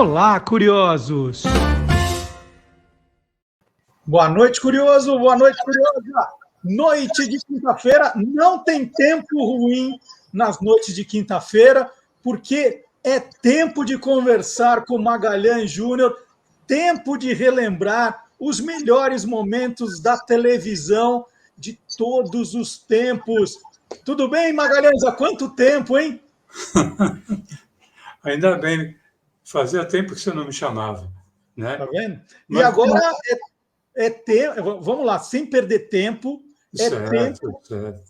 Olá, curiosos! Boa noite, curioso! Boa noite, curiosa! Noite de quinta-feira, não tem tempo ruim nas noites de quinta-feira, porque é tempo de conversar com Magalhães Júnior, tempo de relembrar os melhores momentos da televisão de todos os tempos. Tudo bem, Magalhães? Há quanto tempo, hein? Ainda bem, fazia tempo que você não me chamava, né? Tá vendo? E Mas, agora é tempo, vamos lá, sem perder tempo, certo.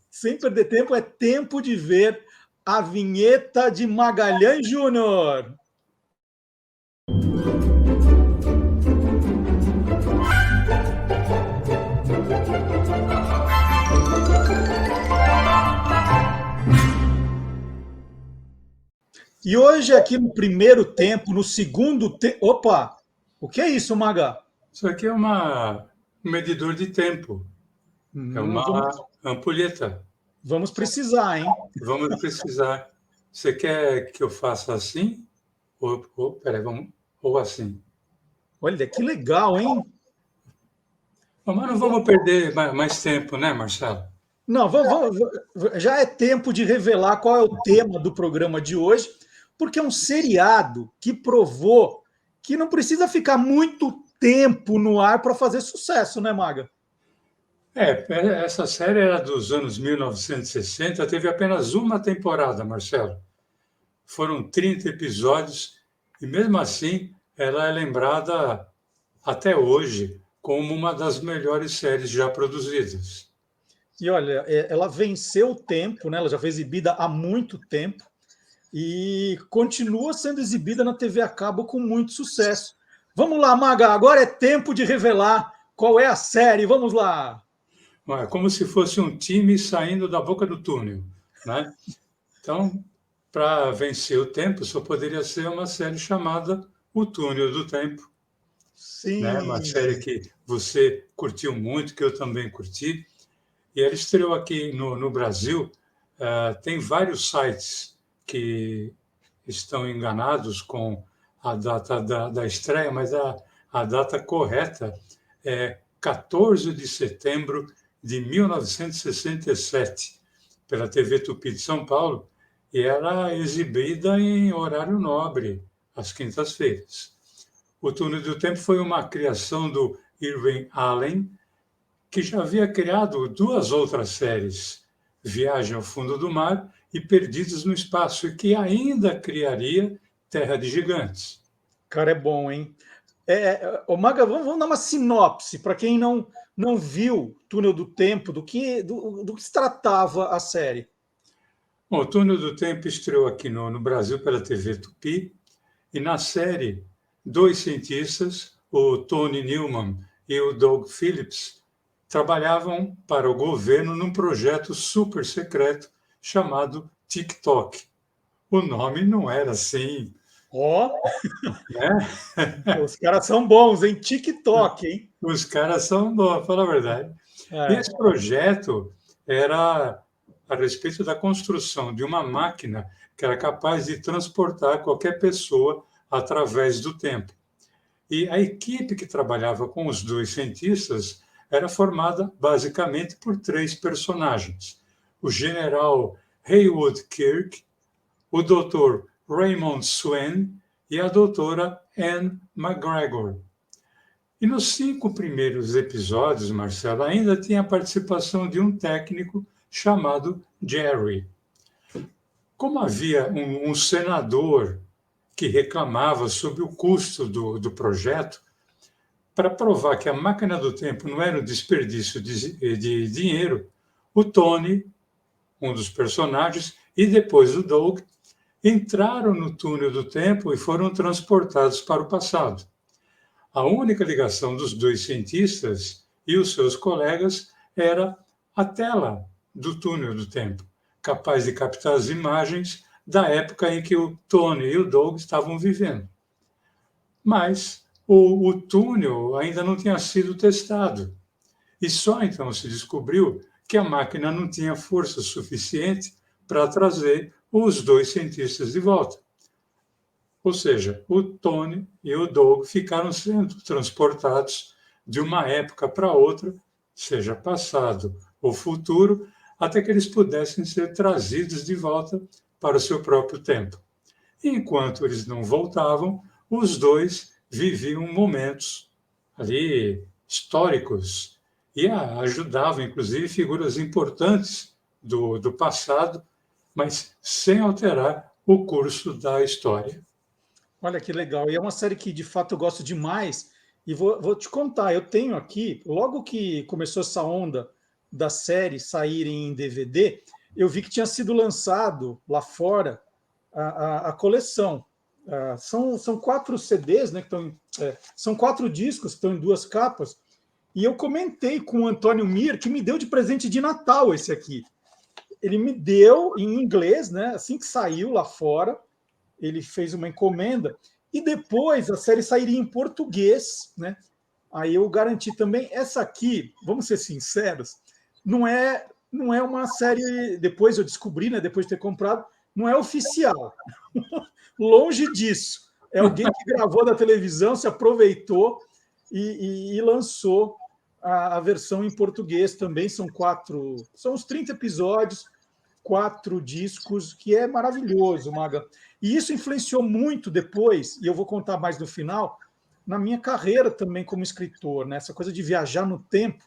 sem perder tempo, é tempo de ver a vinheta de Magalhães Júnior. E hoje, aqui no primeiro tempo, no segundo tempo. Opa! O que é isso, Maga? Isso aqui é um medidor de tempo. É uma ampulheta. Vamos precisar, hein? Vamos precisar. Você quer que eu faça assim? Peraí, ou assim? Olha, que legal, hein? Mas não vamos perder mais tempo, né, Marcelo? Não, já é tempo de revelar qual é o tema do programa de hoje, porque é um seriado que provou que não precisa ficar muito tempo no ar para fazer sucesso, né, Maga? Essa série era dos anos 1960, teve apenas uma temporada, Marcelo. Foram 30 episódios e, mesmo assim, ela é lembrada até hoje como uma das melhores séries já produzidas. E olha, ela venceu o tempo, né? Ela já foi exibida há muito tempo e continua sendo exibida na TV a cabo com muito sucesso. Vamos lá, Maga, agora é tempo de revelar qual é a série. Vamos lá! É como se fosse um time saindo da boca do túnel, né? Então, para vencer o tempo, só poderia ser uma série chamada O Túnel do Tempo. Sim. Né? Uma série que você curtiu muito, que eu também curti. E ela estreou aqui no Brasil. Tem vários sites que estão enganados com a data da estreia, mas a data correta é 14 de setembro de 1967, pela TV Tupi de São Paulo, e era exibida em horário nobre, às quintas-feiras. O Túnel do Tempo foi uma criação do Irving Allen, que já havia criado duas outras séries, Viagem ao Fundo do Mar e Perdidos no Espaço, e que ainda criaria Terra de Gigantes. Cara, é bom, hein? Maga, vamos dar uma sinopse para quem não viu Túnel do Tempo, do que se tratava a série. Bom, o Túnel do Tempo estreou aqui no Brasil pela TV Tupi, e na série, dois cientistas, o Tony Newman e o Doug Phillips, trabalhavam para o governo num projeto super secreto chamado TikTok. O nome não era assim. Né? Os caras são bons, hein? TikTok, hein? Os caras são bons, fala a verdade. E esse projeto era a respeito da construção de uma máquina que era capaz de transportar qualquer pessoa através do tempo. E a equipe que trabalhava com os dois cientistas era formada basicamente por três personagens: o general Haywood Kirk, o Dr. Raymond Swain e a doutora Anne McGregor. E nos 5 primeiros episódios, Marcelo, ainda tinha a participação de um técnico chamado Jerry. Como havia um senador que reclamava sobre o custo do projeto, para provar que a máquina do tempo não era um desperdício de dinheiro, o Tony, um dos personagens, e depois o Doug, entraram no túnel do tempo e foram transportados para o passado. A única ligação dos dois cientistas e os seus colegas era a tela do túnel do tempo, capaz de captar as imagens da época em que o Tony e o Doug estavam vivendo. Mas o túnel ainda não tinha sido testado. E só então se descobriu que a máquina não tinha força suficiente para trazer os dois cientistas de volta. Ou seja, o Tony e o Doug ficaram sendo transportados de uma época para outra, seja passado ou futuro, até que eles pudessem ser trazidos de volta para o seu próprio tempo. Enquanto eles não voltavam, os dois viviam momentos ali históricos e ajudavam, inclusive, figuras importantes do passado, mas sem alterar o curso da história. Olha que legal. E é uma série que, de fato, eu gosto demais. E vou te contar, eu tenho aqui, logo que começou essa onda da série saírem em DVD, eu vi que tinha sido lançado lá fora a coleção. São 4 CDs, né, que estão, são 4 discos que estão em 2 capas. E eu comentei com o Antônio Mir, que me deu de presente de Natal esse aqui. Ele me deu em inglês, né, assim que saiu lá fora. Ele fez uma encomenda e depois a série sairia em português, né? Aí eu garanti também. Essa aqui, vamos ser sinceros, não é uma série. Depois eu descobri, né? Depois de ter comprado, não é oficial. Longe disso. É alguém que gravou da televisão, se aproveitou e lançou a versão em português também. São uns 30 episódios. 4 discos, que é maravilhoso, Maga. E isso influenciou muito depois, e eu vou contar mais no final, na minha carreira também como escritor, né? Essa coisa de viajar no tempo,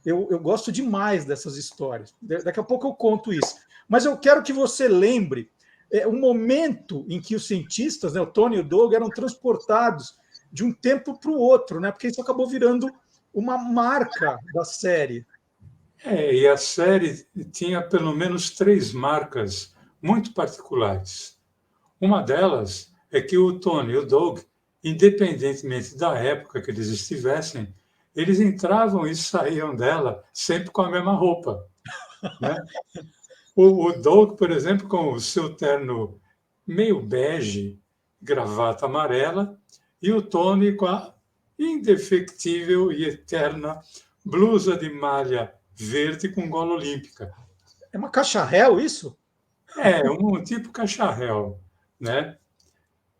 eu gosto demais dessas histórias. Daqui a pouco eu conto isso. Mas eu quero que você lembre o momento em que os cientistas, né, o Tony e o Doug, eram transportados de um tempo para o outro, né? Porque isso acabou virando uma marca da série. E a série tinha pelo menos 3 marcas muito particulares. Uma delas é que o Tony e o Doug, independentemente da época que eles estivessem, eles entravam e saíam dela sempre com a mesma roupa, né? O Doug, por exemplo, com o seu terno meio bege, gravata amarela, e o Tony com a indefectível e eterna blusa de malha verde com gola olímpica. É uma cacharel isso? É, um tipo cacharel, né?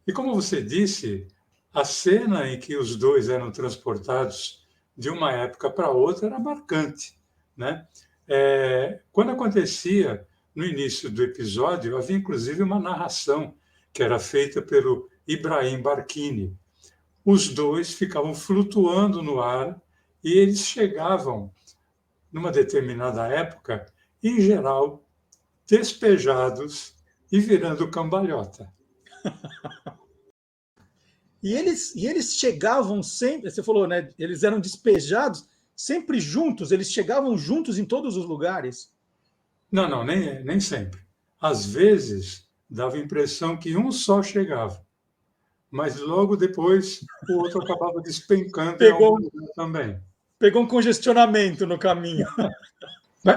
E como você disse, a cena em que os dois eram transportados de uma época para outra era marcante, né? Quando acontecia no início do episódio, havia inclusive uma narração que era feita pelo Ibrahim Barquini. Os dois ficavam flutuando no ar e eles chegavam, numa determinada época, em geral, despejados e virando cambalhota. E eles chegavam sempre, você falou, né? Eles eram despejados sempre juntos, eles chegavam juntos em todos os lugares. Não, nem sempre. Às vezes, dava a impressão que um só chegava, mas logo depois o outro acabava despencando em algum lugar também. Pegou um congestionamento no caminho.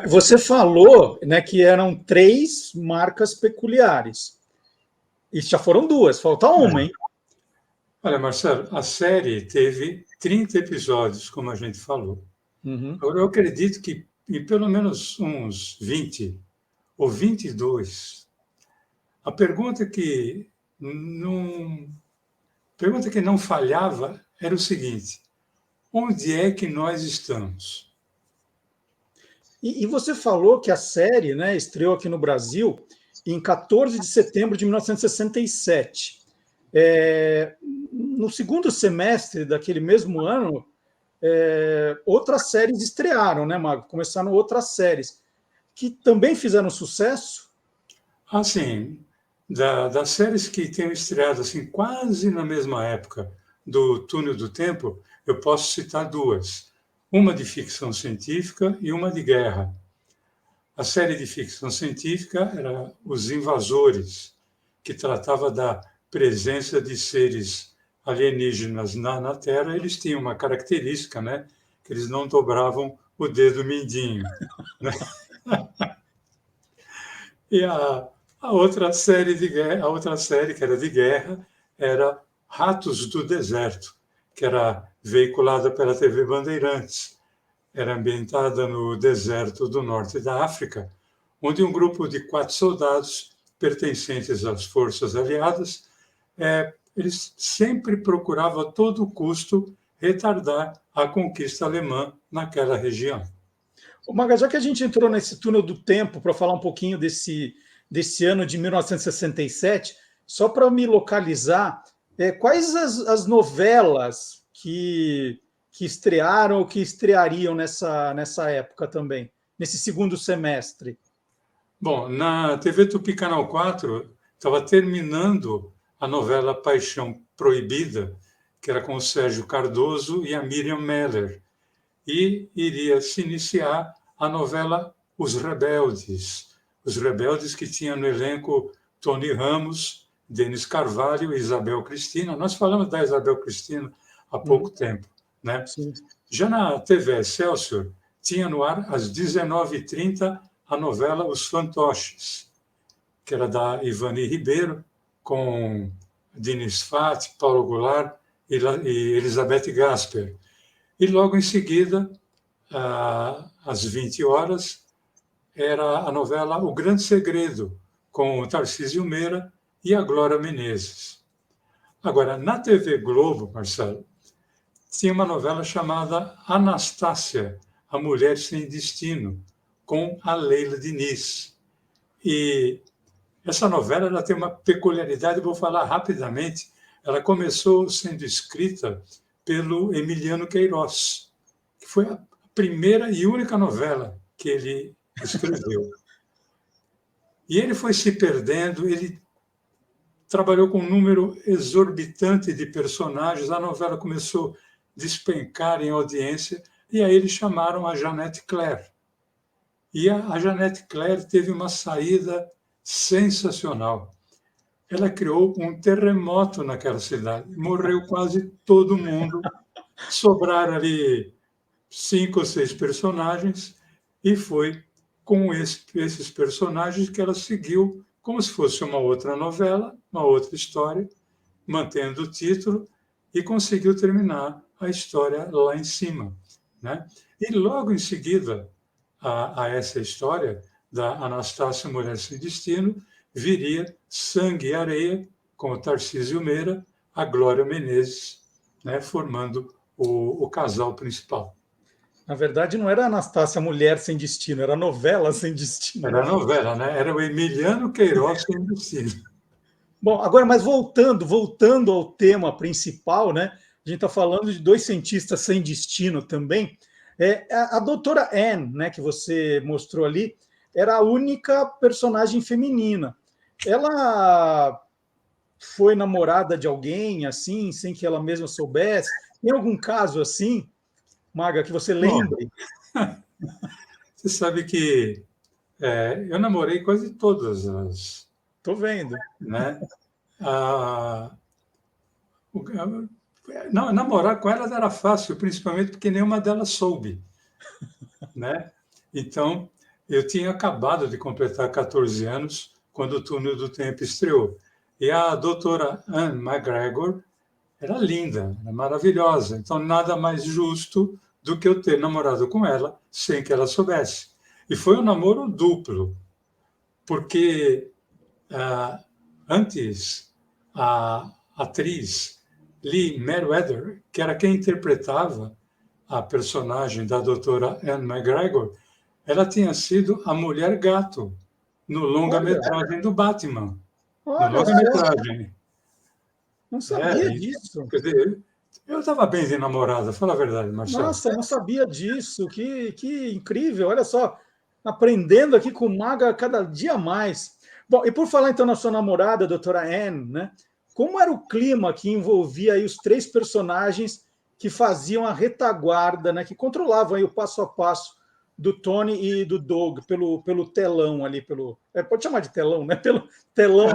Você falou, né, que eram 3 marcas peculiares. E já foram 2, falta uma, hein? Olha, Marcelo, a série teve 30 episódios, como a gente falou. Uhum. Agora, eu acredito que em pelo menos uns 20 ou 22. A pergunta que não falhava era o seguinte: onde é que nós estamos? E você falou que a série, né, estreou aqui no Brasil em 14 de setembro de 1967. No segundo semestre daquele mesmo ano, outras séries estrearam, né, Mago? Começaram outras séries que também fizeram sucesso. Assim, das séries que tenham estreado assim, quase na mesma época do Túnel do Tempo, eu posso citar 2. Uma de ficção científica e uma de guerra. A série de ficção científica era Os Invasores, que tratava da presença de seres alienígenas na Terra. Eles tinham uma característica, né? Que eles não dobravam o dedo mindinho. Né? E a outra série que era de guerra era Ratos do Deserto, que era veiculada pela TV Bandeirantes. Era ambientada no deserto do norte da África, onde um grupo de 4 soldados pertencentes às forças aliadas eles sempre procuravam a todo custo retardar a conquista alemã naquela região. Maga, já que a gente entrou nesse túnel do tempo para falar um pouquinho desse ano de 1967, só para me localizar, quais as novelas que estrearam ou que estreariam nessa época também, nesse segundo semestre? Bom, na TV Tupi Canal 4, estava terminando a novela Paixão Proibida, que era com o Sérgio Cardoso e a Miriam Meller. E iria se iniciar a novela Os Rebeldes. Os Rebeldes, que tinha no elenco Tony Ramos, Denis Carvalho e Isabel Cristina. Nós falamos da Isabel Cristina há pouco tempo, né? Sim. Já na TV Excelsior, tinha no ar às 19h30 a novela Os Fantoches, que era da Ivani Ribeiro, com Diniz Fati, Paulo Goulart e Elizabeth Gasper. E logo em seguida, às 20 horas, era a novela O Grande Segredo, com o Tarcísio Meira e a Glória Menezes. Agora, na TV Globo, Marcelo, tinha uma novela chamada Anastácia, a Mulher Sem Destino, com a Leila Diniz. E essa novela ela tem uma peculiaridade, eu vou falar rapidamente. Ela começou sendo escrita pelo Emiliano Queiroz, que foi a primeira e única novela que ele escreveu. E ele foi se perdendo, ele trabalhou com um número exorbitante de personagens, a novela começou a despencar em audiência, e aí eles chamaram a Jeanette Claire. E a Jeanette Claire teve uma saída sensacional. Ela criou um terremoto naquela cidade. Morreu quase todo mundo. Sobraram ali 5 ou 6 personagens e foi com esses personagens que ela seguiu como se fosse uma outra novela, uma outra história, mantendo o título e conseguiu terminar a história lá em cima, né? E logo em seguida a essa história da Anastácia Mulher Sem Destino, viria Sangue e Areia, com o Tarcísio Meira, a Glória Menezes, né, formando o casal principal. Na verdade, não era Anastácia Mulher Sem Destino, era novela Sem Destino. Era a novela, né? Era o Emiliano Queiroz Sem Destino. Bom, agora, mas voltando ao tema principal, né? A gente está falando de 2 cientistas sem destino também. A doutora Anne, né, que você mostrou ali, era a única personagem feminina. Ela foi namorada de alguém, assim, sem que ela mesma soubesse? Tem algum caso assim, Maga, que você lembre? Você sabe que eu namorei quase todas as... Estou vendo. Né? Não, namorar com elas era fácil, principalmente porque nenhuma delas soube, né? Então, eu tinha acabado de completar 14 anos quando o Túnel do Tempo estreou. E a doutora Anne McGregor era linda, era maravilhosa. Então, nada mais justo do que eu ter namorado com ela sem que ela soubesse. E foi um namoro duplo, porque antes a atriz Lee Meriwether, que era quem interpretava a personagem da doutora Anne McGregor, ela tinha sido a Mulher Gato no longa-metragem do Batman. No longa-metragem. Não sabia disso. Quer dizer, eu estava bem de namorada, fala a verdade, Marcelo. Nossa, não sabia disso. Que incrível. Olha só, aprendendo aqui com o Maga cada dia mais. Bom, e por falar então na sua namorada, a doutora Anne, né? Como era o clima que envolvia aí os 3 personagens que faziam a retaguarda, né? Que controlavam aí o passo a passo do Tony e do Doug pelo telão ali, pode chamar de telão, né? Pelo telão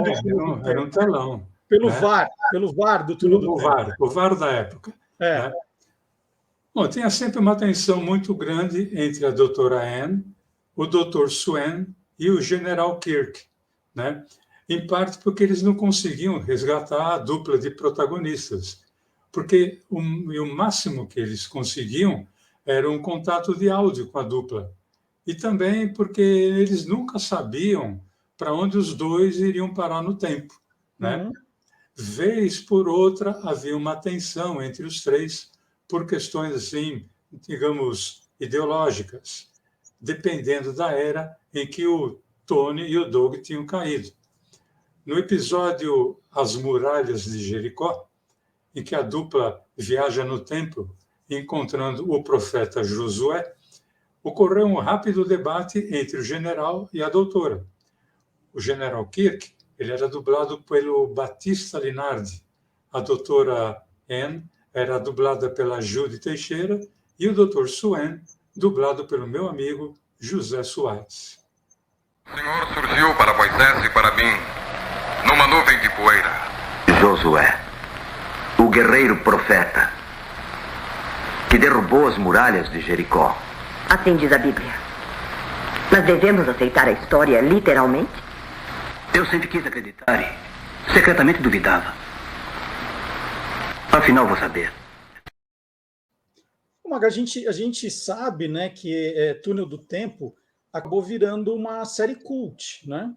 era um telão. Pelo VAR do Túnel do Tempo. O VAR da época. Né? Bom, tinha sempre uma tensão muito grande entre a doutora Anne, o Dr. Swan e o General Kirk, né? Em parte porque eles não conseguiam resgatar a dupla de protagonistas, porque o máximo que eles conseguiam era um contato de áudio com a dupla. E também porque eles nunca sabiam para onde os dois iriam parar no tempo, né? vez por outra havia uma tensão entre os três por questões assim, digamos, ideológicas, dependendo da era em que o Tony e o Doug tinham caído. No episódio As Muralhas de Jericó, em que a dupla viaja no tempo encontrando o profeta Josué, ocorreu um rápido debate entre o general e a doutora. O general Kirk, ele era dublado pelo Batista Linardi, a doutora Anne era dublada pela Judy Teixeira e o Dr. Suen, dublado pelo meu amigo José Soares. O Senhor surgiu para Moisés e para mim numa nuvem de poeira. Josué, o guerreiro profeta, que derrubou as muralhas de Jericó. Assim diz a Bíblia. Mas devemos aceitar a história literalmente? Eu sempre quis acreditar e secretamente duvidava. Afinal, vou saber. Maga, a gente sabe, né, que Túnel do Tempo acabou virando uma série cult, né?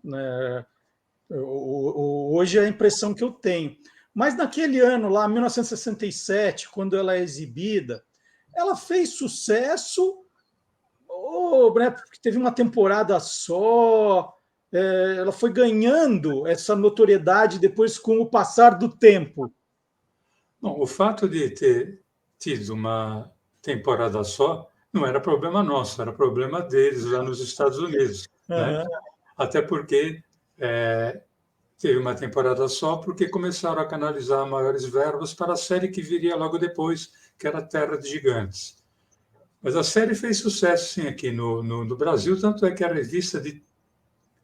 Hoje é a impressão que eu tenho. Mas naquele ano lá, 1967, quando ela é exibida, ela fez sucesso, né, porque teve uma temporada só, ela foi ganhando essa notoriedade depois com o passar do tempo. Bom, o fato de ter tido uma temporada só não era problema nosso, era problema deles lá nos Estados Unidos. Né? Até porque teve uma temporada só, porque começaram a canalizar maiores verbas para a série que viria logo depois, que era Terra de Gigantes. Mas a série fez sucesso, sim, aqui no Brasil, tanto é que a revista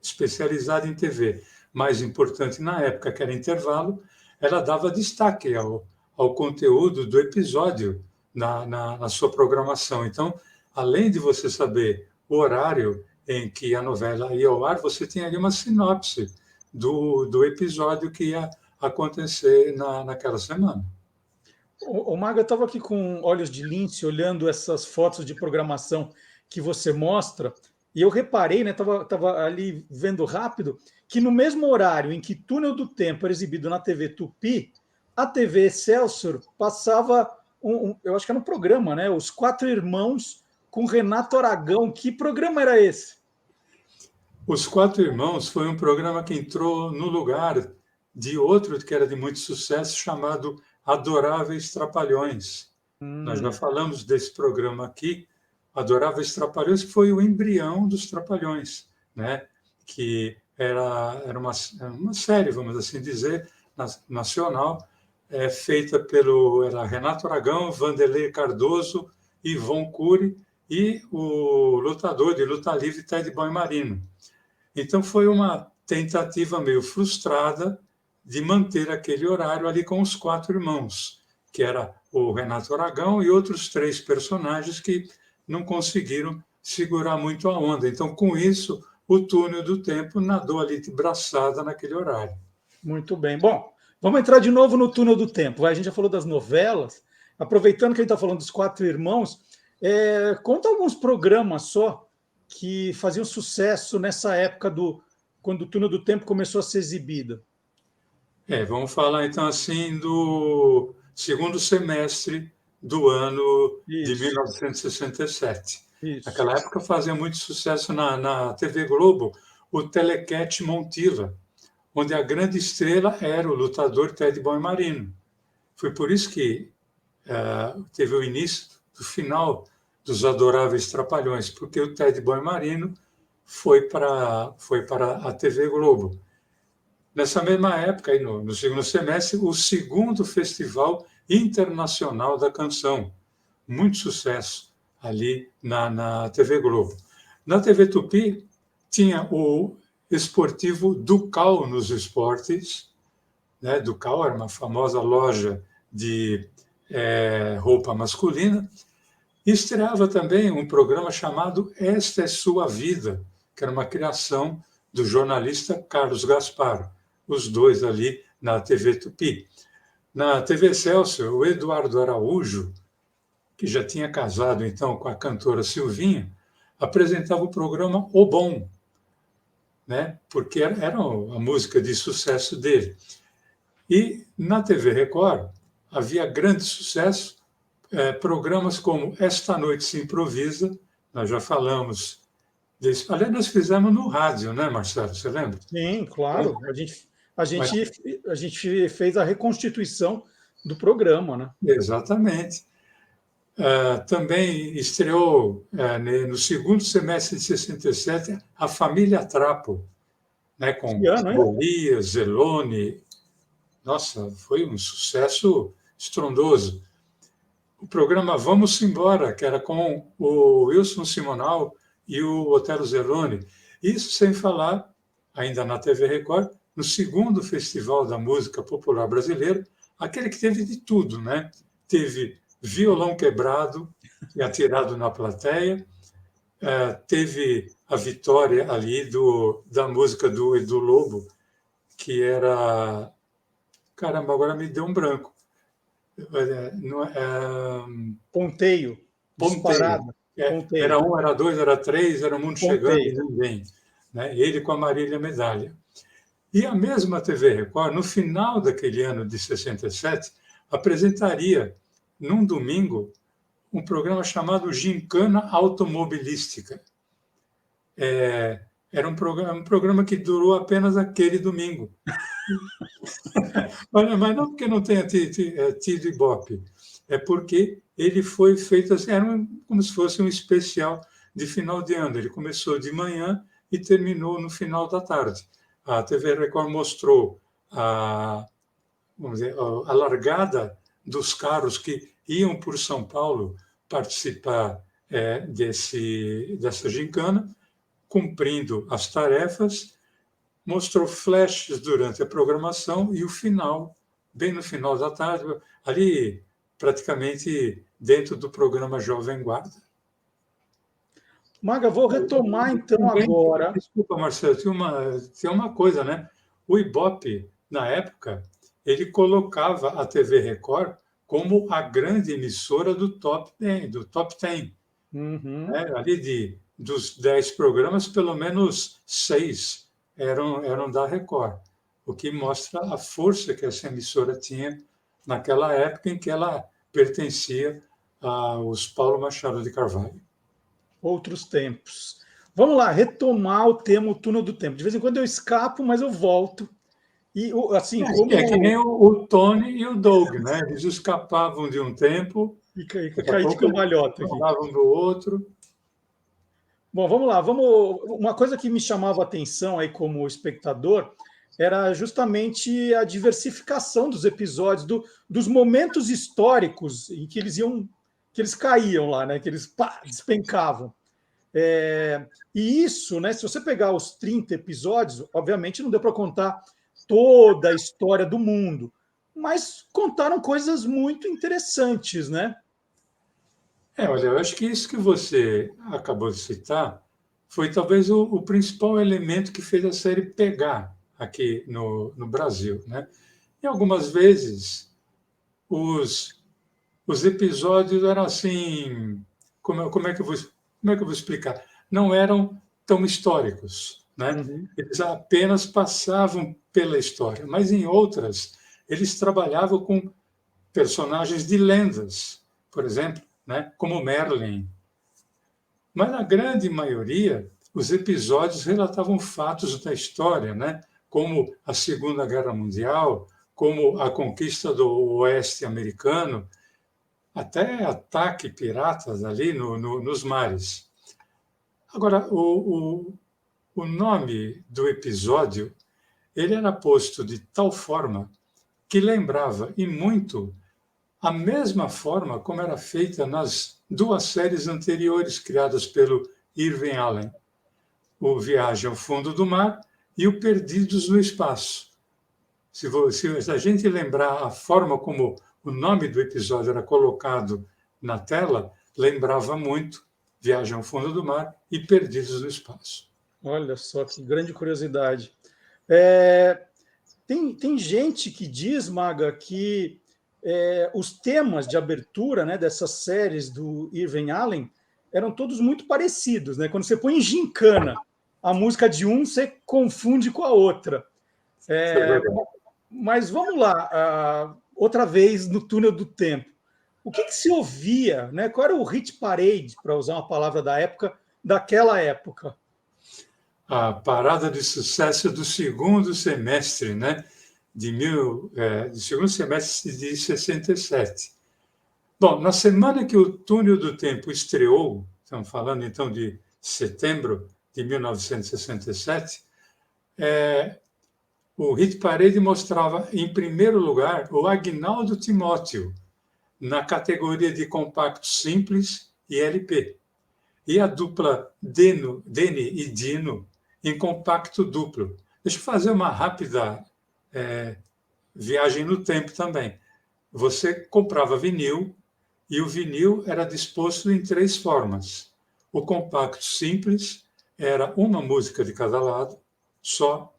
especializada em TV mais importante na época, que era Intervalo, ela dava destaque ao conteúdo do episódio na sua programação. Então, além de você saber o horário em que a novela ia ao ar, você tinha ali uma sinopse do episódio que ia acontecer naquela semana. O Maga, eu estava aqui com olhos de lince, olhando essas fotos de programação que você mostra, e eu reparei, né, estava ali vendo rápido, que no mesmo horário em que Túnel do Tempo era exibido na TV Tupi, a TV Excelsior passava, eu acho que era um programa, né, Os Quatro Irmãos, com Renato Aragão. Que programa era esse? Os Quatro Irmãos foi um programa que entrou no lugar de outro que era de muito sucesso, chamado Adoráveis Trapalhões. Nós já falamos desse programa aqui. Adoráveis Trapalhões foi o embrião dos Trapalhões, né? Que era uma série, vamos assim dizer, nacional, feita era Renato Aragão, Vanderlei Cardoso, Ivon Cury e o lutador de luta livre Ted Boy Marino. Então foi uma tentativa meio frustrada de manter aquele horário ali com os quatro irmãos, que era o Renato Aragão e outros três personagens que não conseguiram segurar muito a onda. Então, com isso, o Túnel do Tempo nadou ali de braçada naquele horário. Muito bem. Bom, vamos entrar de novo no Túnel do Tempo. A gente já falou das novelas. Aproveitando que a gente está falando dos Quatro Irmãos, conta alguns programas só que faziam sucesso nessa época quando o Túnel do Tempo começou a ser exibido. Vamos falar então assim do segundo semestre do ano de 1967. Isso. Naquela época fazia muito sucesso na TV Globo o Telecat Montilla, onde a grande estrela era o lutador Ted Boy Marino. Foi por isso que teve o início do final dos Adoráveis Trapalhões, porque o Ted Boy Marino foi para a TV Globo. Nessa mesma época, aí no segundo semestre, o segundo Festival Internacional da Canção. Muito sucesso ali na TV Globo. Na TV Tupi, tinha o esportivo Ducal nos esportes. Né? Ducal era uma famosa loja de roupa masculina. E estreava também um programa chamado Esta é Sua Vida, que era uma criação do jornalista Carlos Gaspar. Os dois ali na TV Tupi. Na TV Excelsior, o Eduardo Araújo, que já tinha casado então com a cantora Silvinha, apresentava o programa O Bom, né? Porque era a música de sucesso dele. E na TV Record havia grande sucesso, programas como Esta Noite se Improvisa, nós já falamos desse. Aliás, nós fizemos no rádio, né, Marcelo? Você lembra? Sim, claro. A gente fez a reconstituição do programa, né? Exatamente. Também estreou, no segundo semestre de 67, A Família Trapo, né, com Golias, Zelone. Nossa, foi um sucesso estrondoso. O programa Vamos Embora, que era com o Wilson Simonal e o Otelo Zelone. Isso sem falar, ainda na TV Record, no segundo Festival da Música Popular Brasileira, aquele que teve de tudo, né? Teve violão quebrado e atirado na plateia, teve a vitória ali da música do Edu Lobo, que era... Caramba, agora me deu um branco. Ponteio. Disparado. Ponteio. Era 1, era 2, era 3, era o mundo Ponteio. Chegando e ninguém. Né? Ele com a Marília Medalha. E a mesma TV Record, no final daquele ano de 67, apresentaria, num domingo, um programa chamado Gincana Automobilística. Era um programa que durou apenas aquele domingo. Mas não porque não tenha tido Ibope, é porque ele foi feito assim, como se fosse um especial de final de ano. Ele começou de manhã e terminou no final da tarde. A TV Record mostrou a largada dos carros que iam por São Paulo participar dessa gincana, cumprindo as tarefas, mostrou flashes durante a programação e o final, bem no final da tarde, ali praticamente dentro do programa Jovem Guarda. Maga, vou retomar então agora. Desculpa, Marcelo, tem uma coisa, né? O Ibope, na época, ele colocava a TV Record como a grande emissora do Top 10. Uhum. Ali dos 10 programas, pelo menos 6 eram da Record, o que mostra a força que essa emissora tinha naquela época em que ela pertencia aos Paulo Machado de Carvalho. Outros tempos. Vamos lá, retomar o tema, o túnel do tempo. De vez em quando eu escapo, mas eu volto. E assim, como... É que nem o Tony e o Doug, né? Eles escapavam de um tempo e caí de cambalhota. Falavam do outro. Bom, vamos lá. Uma coisa que me chamava a atenção aí como espectador era justamente a diversificação dos episódios, dos momentos históricos em que eles caíam lá, né? Que eles despencavam. E isso, né? Se você pegar os 30 episódios, obviamente não deu para contar toda a história do mundo, mas contaram coisas muito interessantes, né? Olha, eu acho que isso que você acabou de citar foi talvez o principal elemento que fez a série pegar aqui no Brasil, né? E algumas vezes os episódios eram assim, como é que eu vou explicar? Não eram tão históricos, né? Uhum. Eles apenas passavam pela história, mas em outras eles trabalhavam com personagens de lendas, por exemplo, né? Como Merlin. Mas na grande maioria os episódios relatavam fatos da história, né? Como a Segunda Guerra Mundial, como a conquista do Oeste americano, até ataque piratas ali nos mares. Agora, o nome do episódio ele era posto de tal forma que lembrava, e muito, a mesma forma como era feita nas 2 séries anteriores criadas pelo Irving Allen, o Viagem ao Fundo do Mar e o Perdidos no Espaço. Se a gente lembrar a forma como o nome do episódio era colocado na tela, lembrava muito Viagem ao Fundo do Mar e Perdidos no Espaço. Olha só que grande curiosidade. Tem gente que diz, Maga, que os temas de abertura, né, dessas séries do Irving Allen eram todos muito parecidos, né? Quando você põe em gincana a música de um, você confunde com a outra. Mas vamos lá, outra vez no túnel do tempo. O que se ouvia, né? Qual era o hit parade, para usar uma palavra da época, daquela época? A parada de sucesso do segundo semestre, né? Do segundo semestre de 67. Bom, na semana que o Túnel do Tempo estreou, estamos falando então de setembro de 1967, o Hit Parade mostrava, em primeiro lugar, o Agnaldo Timóteo, na categoria de compacto simples e LP, e a dupla Deni e Dino em compacto duplo. Deixa eu fazer uma rápida viagem no tempo também. Você comprava vinil, e o vinil era disposto em 3 formas. O compacto simples era uma música de cada lado, só.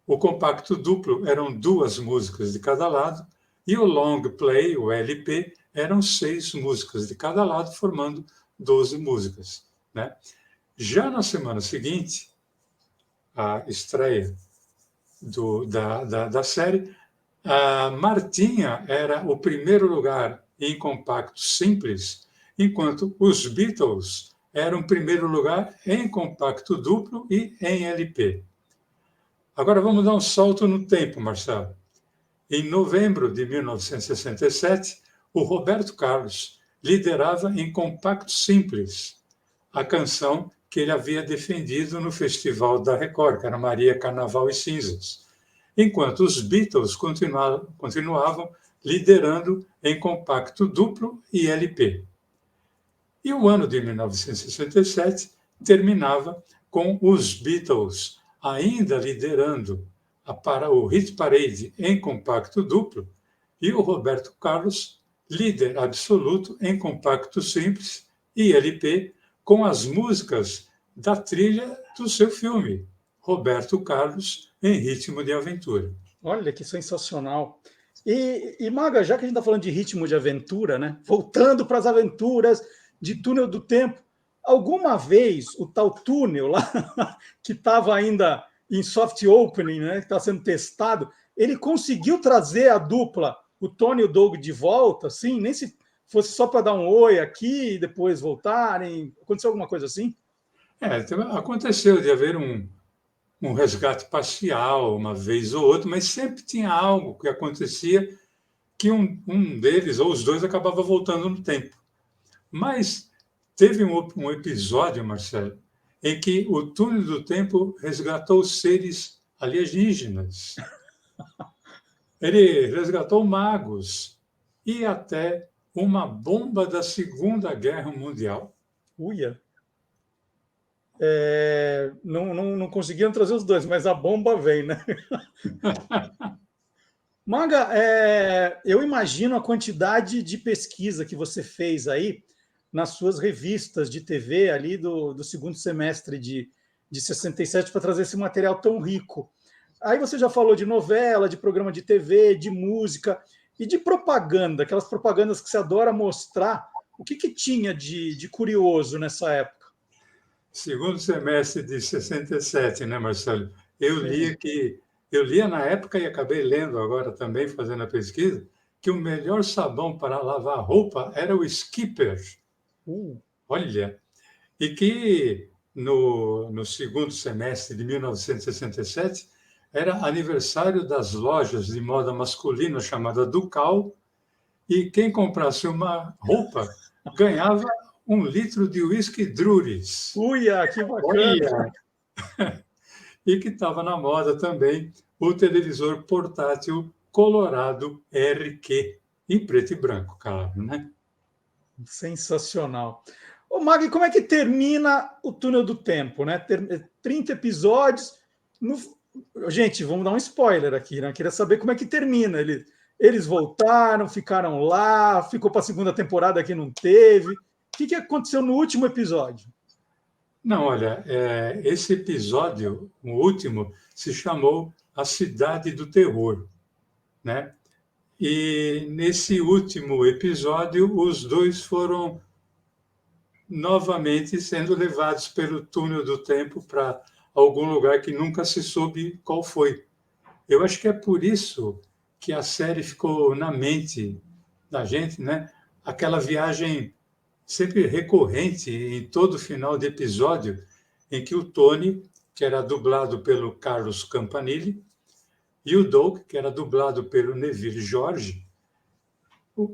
O compacto duplo eram 2 músicas de cada lado. E o long play, o LP, eram 6 músicas de cada lado, formando 12 músicas, né? Já na semana seguinte, a estreia da série, a Martinha era o primeiro lugar em compacto simples, enquanto os Beatles eram o primeiro lugar em compacto duplo e em LP. Agora vamos dar um salto no tempo, Marcelo. Em novembro de 1967, o Roberto Carlos liderava em compacto simples a canção que ele havia defendido no Festival da Record, que era Maria, Carnaval e Cinzas, enquanto os Beatles continuavam liderando em compacto duplo e LP. E o ano de 1967 terminava com os Beatles ainda liderando para o Hit Parade em compacto duplo e o Roberto Carlos líder absoluto em compacto simples e LP com as músicas da trilha do seu filme, Roberto Carlos em Ritmo de Aventura. Olha que sensacional. E Maga, já que a gente está falando de ritmo de aventura, né? Voltando para as aventuras de Túnel do Tempo, alguma vez o tal túnel lá, que estava ainda em soft opening, né? Que está sendo testado, ele conseguiu trazer a dupla, o Tony e o Doug, de volta, assim, nem se fosse só para dar um oi aqui e depois voltarem. Aconteceu alguma coisa assim? Aconteceu de haver um resgate parcial, uma vez ou outra, mas sempre tinha algo que acontecia que um deles ou os dois acabava voltando no tempo. Mas teve um episódio, Marcelo, em que o Túnel do Tempo resgatou seres alienígenas. Ele resgatou magos e até uma bomba da Segunda Guerra Mundial. Uia! Não conseguiram trazer os dois, mas a bomba vem, né? Maga, eu imagino a quantidade de pesquisa que você fez aí nas suas revistas de TV ali do segundo semestre de 67 para trazer esse material tão rico. Aí você já falou de novela, de programa de TV, de música e de propaganda, aquelas propagandas que você adora mostrar. O que tinha de curioso nessa época? Segundo semestre de 67, né, Marcelo? Eu lia na época e acabei lendo agora também, fazendo a pesquisa, que o melhor sabão para lavar roupa era o Skipper. Olha! E que no segundo semestre de 1967 era aniversário das lojas de moda masculina chamada Ducal, e quem comprasse uma roupa ganhava 1 litro de uísque Drures. Uia, que bacana! E que estava na moda também o televisor portátil Colorado RQ, em preto e branco, claro, né? Sensacional. Ô, Mag, como é que termina o Túnel do Tempo, né? 30 episódios. Gente, vamos dar um spoiler aqui, né? Queria saber como é que termina. Eles voltaram, ficaram lá, ficou para a segunda temporada que não teve. O que aconteceu no último episódio? Não, olha, esse episódio, o último, se chamou A Cidade do Terror, né? E nesse último episódio, os dois foram novamente sendo levados pelo túnel do tempo para algum lugar que nunca se soube qual foi. Eu acho que é por isso que a série ficou na mente da gente, né? Aquela viagem sempre recorrente em todo final de episódio, em que o Tony, que era dublado pelo Carlos Campanile, e o Doug, que era dublado pelo Neville Jorge,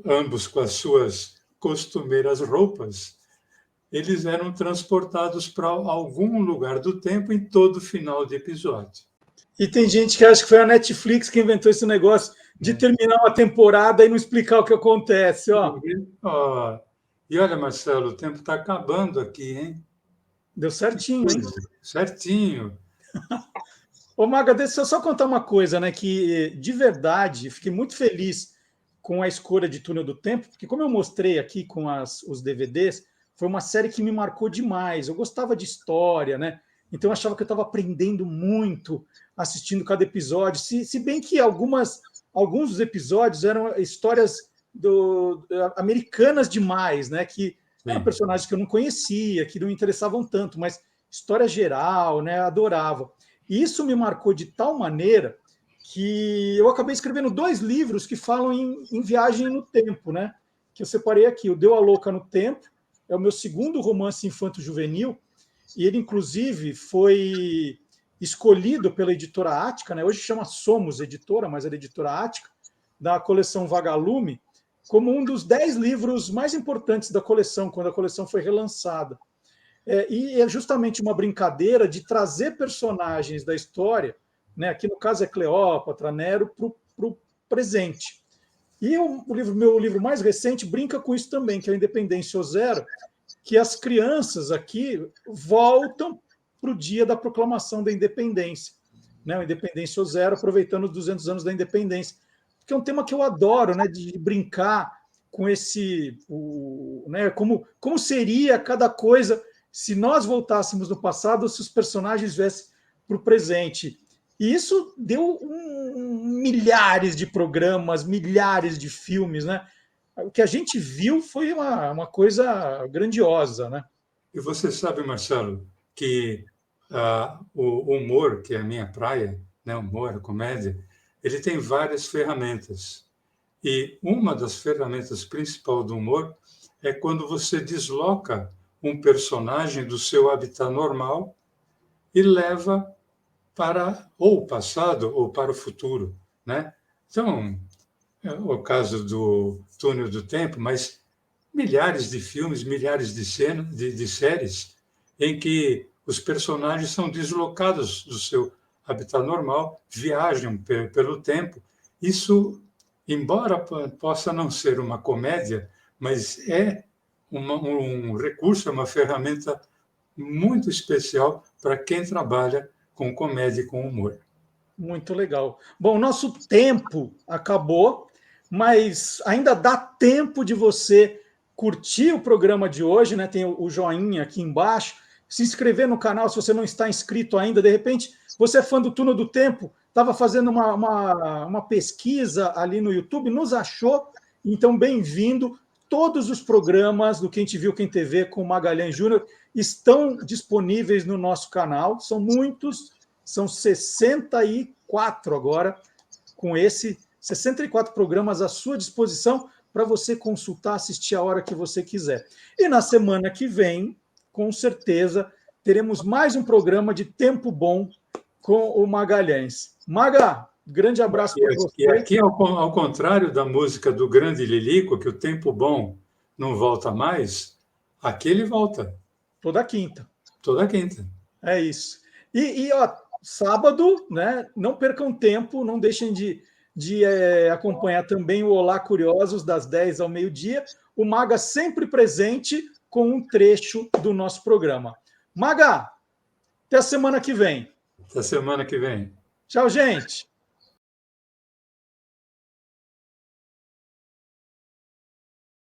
ambos com as suas costumeiras roupas, eles eram transportados para algum lugar do tempo em todo final de episódio. E tem gente que acha que foi a Netflix que inventou esse negócio de terminar uma temporada e não explicar o que acontece. Ó. E olha, Marcelo, o tempo está acabando aqui, hein? Deu certinho, hein? Certinho. Ô, Maga, deixa eu só contar uma coisa, né? Que, de verdade, fiquei muito feliz com a escolha de Túnel do Tempo, porque, como eu mostrei aqui com os DVDs, foi uma série que me marcou demais. Eu gostava de história, né? Então, eu achava que eu estava aprendendo muito assistindo cada episódio. Se bem que alguns dos episódios eram histórias americanas demais, né? Que eram personagens que eu não conhecia, que não me interessavam tanto, mas história geral, né? Adorava. E isso me marcou de tal maneira que eu acabei escrevendo 2 livros que falam em viagem no tempo, né? Que eu separei aqui. O Deu a Louca no Tempo é o meu segundo romance infanto-juvenil, e ele, inclusive, foi escolhido pela editora Ática, né? Hoje chama Somos Editora, mas era editora Ática, da coleção Vagalume, como um dos 10 livros mais importantes da coleção, quando a coleção foi relançada. E é justamente uma brincadeira de trazer personagens da história, né? Aqui no caso é Cleópatra, Nero, para o presente. E meu livro mais recente brinca com isso também, que é a Independência Zero, que as crianças aqui voltam para o dia da proclamação da independência, né? A Independência Zero, aproveitando os 200 anos da independência, que é um tema que eu adoro, né? De brincar com né? Como seria cada coisa se nós voltássemos no passado ou se os personagens viessem para o presente. E isso deu milhares de programas, milhares de filmes, né? O que a gente viu foi uma coisa grandiosa, né? E você sabe, Marcelo, que o humor, que é a minha praia, né, humor, a comédia, ele tem várias ferramentas. E uma das ferramentas principais do humor é quando você desloca um personagem do seu habitat normal e leva para ou o passado ou para o futuro, né? Então, é o caso do Túnel do Tempo, mas milhares de filmes, milhares de séries em que os personagens são deslocados do seu habitat normal, viajam pelo tempo. Isso, embora possa não ser uma comédia, mas é um recurso, é uma ferramenta muito especial para quem trabalha com comédia e com humor. Muito legal. Bom, nosso tempo acabou, mas ainda dá tempo de você curtir o programa de hoje, né? Tem o joinha aqui embaixo, se inscrever no canal se você não está inscrito ainda. De repente, você é fã do Túnel do Tempo, estava fazendo uma pesquisa ali no YouTube, nos achou, então bem-vindo. Todos os programas do Quem Te Viu, Quem TV com Magalhães Júnior estão disponíveis no nosso canal, são muitos, são 64 agora, com 64 programas à sua disposição para você consultar, assistir a hora que você quiser. E na semana que vem, com certeza, teremos mais um programa de Tempo Bom com o Magalhães. Maga, grande abraço para você. E aqui, ao contrário da música do grande Lilico, que o tempo bom não volta mais, aqui ele volta. Toda quinta. Toda quinta. É isso. E sábado, né? Não percam tempo, não deixem de acompanhar também o Olá Curiosos, das 10 ao meio-dia. O Maga sempre presente com um trecho do nosso programa. Maga, até a semana que vem. Até a semana que vem. Tchau, gente.